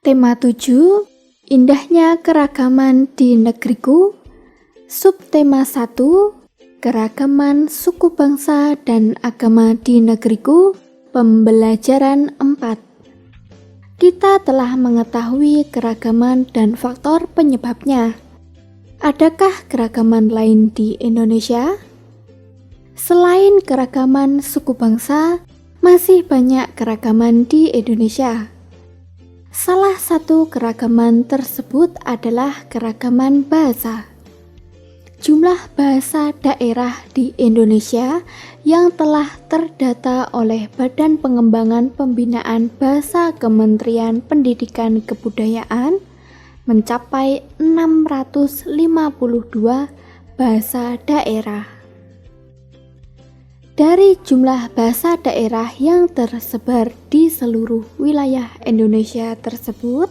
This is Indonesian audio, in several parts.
Tema 7, Indahnya Keragaman di Negeriku. Subtema 1, Keragaman Suku Bangsa dan Agama di Negeriku. Pembelajaran 4. Kita telah mengetahui keragaman dan faktor penyebabnya. Adakah keragaman lain di Indonesia? Selain keragaman suku bangsa, masih banyak keragaman di Indonesia. Salah satu keragaman tersebut adalah keragaman bahasa. Jumlah bahasa daerah di Indonesia yang telah terdata oleh Badan Pengembangan Pembinaan Bahasa Kementerian Pendidikan Kebudayaan mencapai 652 bahasa daerah. Dari jumlah bahasa daerah yang tersebar di seluruh wilayah Indonesia tersebut,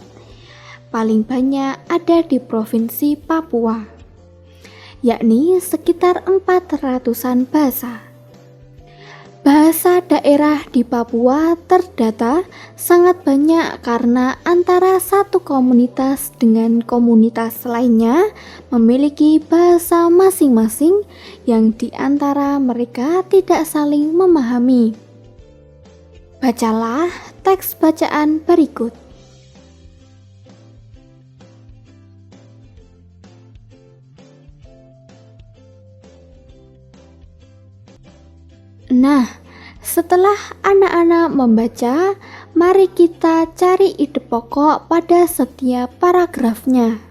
paling banyak ada di Provinsi Papua, yakni sekitar 400-an bahasa. Bahasa daerah di Papua terdata sangat banyak karena antara satu komunitas dengan komunitas lainnya memiliki bahasa masing-masing yang di antara mereka tidak saling memahami. Bacalah teks bacaan berikut. Nah, setelah anak-anak membaca, mari kita cari ide pokok pada setiap paragrafnya.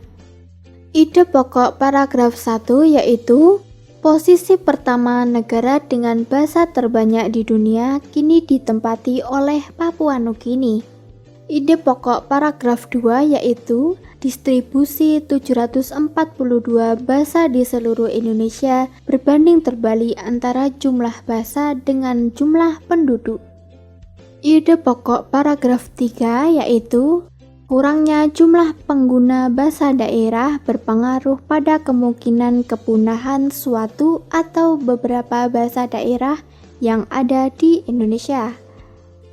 Ide pokok paragraf 1 yaitu posisi pertama negara dengan bahasa terbanyak di dunia kini ditempati oleh Papua Nugini. Ide pokok paragraf 2 yaitu distribusi 742 bahasa di seluruh Indonesia berbanding terbalik antara jumlah bahasa dengan jumlah penduduk. Ide pokok paragraf 3 yaitu kurangnya jumlah pengguna bahasa daerah berpengaruh pada kemungkinan kepunahan suatu atau beberapa bahasa daerah yang ada di Indonesia.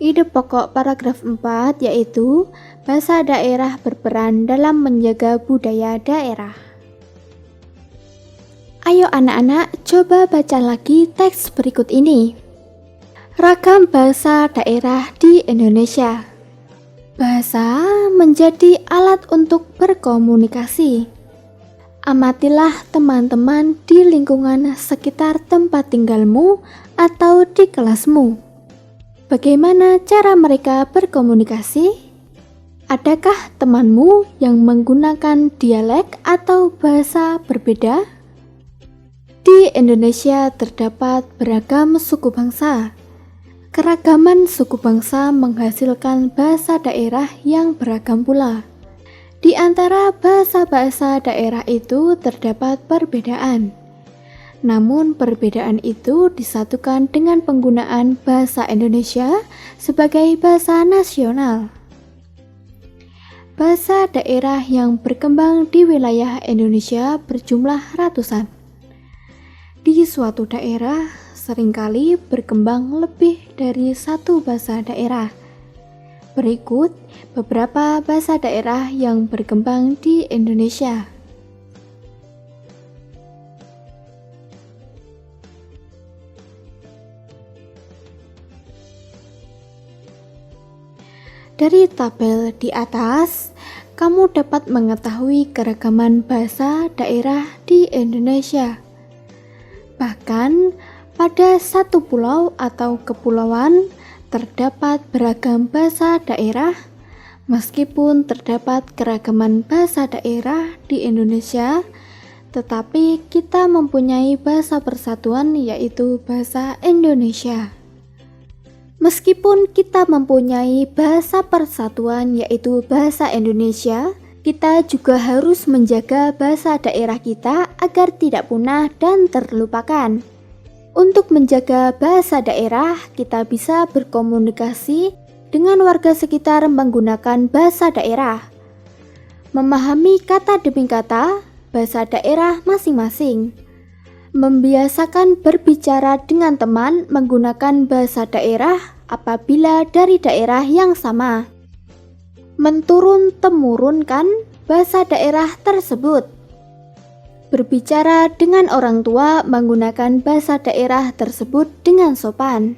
Ide pokok paragraf 4 yaitu bahasa daerah berperan dalam menjaga budaya daerah. Ayo anak-anak, coba baca lagi teks berikut ini. Ragam bahasa daerah di Indonesia. Bahasa menjadi alat untuk berkomunikasi. Amatilah teman-teman di lingkungan sekitar tempat tinggalmu atau di kelasmu. Bagaimana cara mereka berkomunikasi? Adakah temanmu yang menggunakan dialek atau bahasa berbeda? Di Indonesia terdapat beragam suku bangsa. Keragaman suku bangsa menghasilkan bahasa daerah yang beragam pula. Di antara bahasa-bahasa daerah itu terdapat perbedaan. Namun perbedaan itu disatukan dengan penggunaan bahasa Indonesia sebagai bahasa nasional. Bahasa daerah yang berkembang di wilayah Indonesia berjumlah ratusan. Di suatu daerah seringkali berkembang lebih dari satu bahasa daerah. Berikut beberapa bahasa daerah yang berkembang di Indonesia. Dari tabel di atas, kamu dapat mengetahui keragaman bahasa daerah di Indonesia. Bahkan, pada satu pulau atau kepulauan, terdapat beragam bahasa daerah. Meskipun terdapat keragaman bahasa daerah di Indonesia, tetapi kita mempunyai bahasa persatuan yaitu bahasa Indonesia. Meskipun kita mempunyai bahasa persatuan yaitu bahasa Indonesia, kita juga harus menjaga bahasa daerah kita agar tidak punah dan terlupakan. Untuk menjaga bahasa daerah, kita bisa berkomunikasi dengan warga sekitar menggunakan bahasa daerah. Memahami kata demi kata bahasa daerah masing-masing. Membiasakan berbicara dengan teman menggunakan bahasa daerah apabila dari daerah yang sama. menturun-temurunkan bahasa daerah tersebut. Berbicara dengan orang tua menggunakan bahasa daerah tersebut dengan sopan.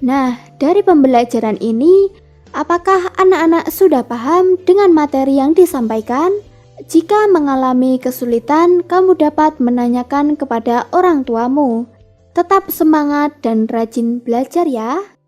Nah, dari pembelajaran ini, apakah anak-anak sudah paham dengan materi yang disampaikan? Jika mengalami kesulitan, kamu dapat menanyakan kepada orang tuamu. Tetap semangat dan rajin belajar ya.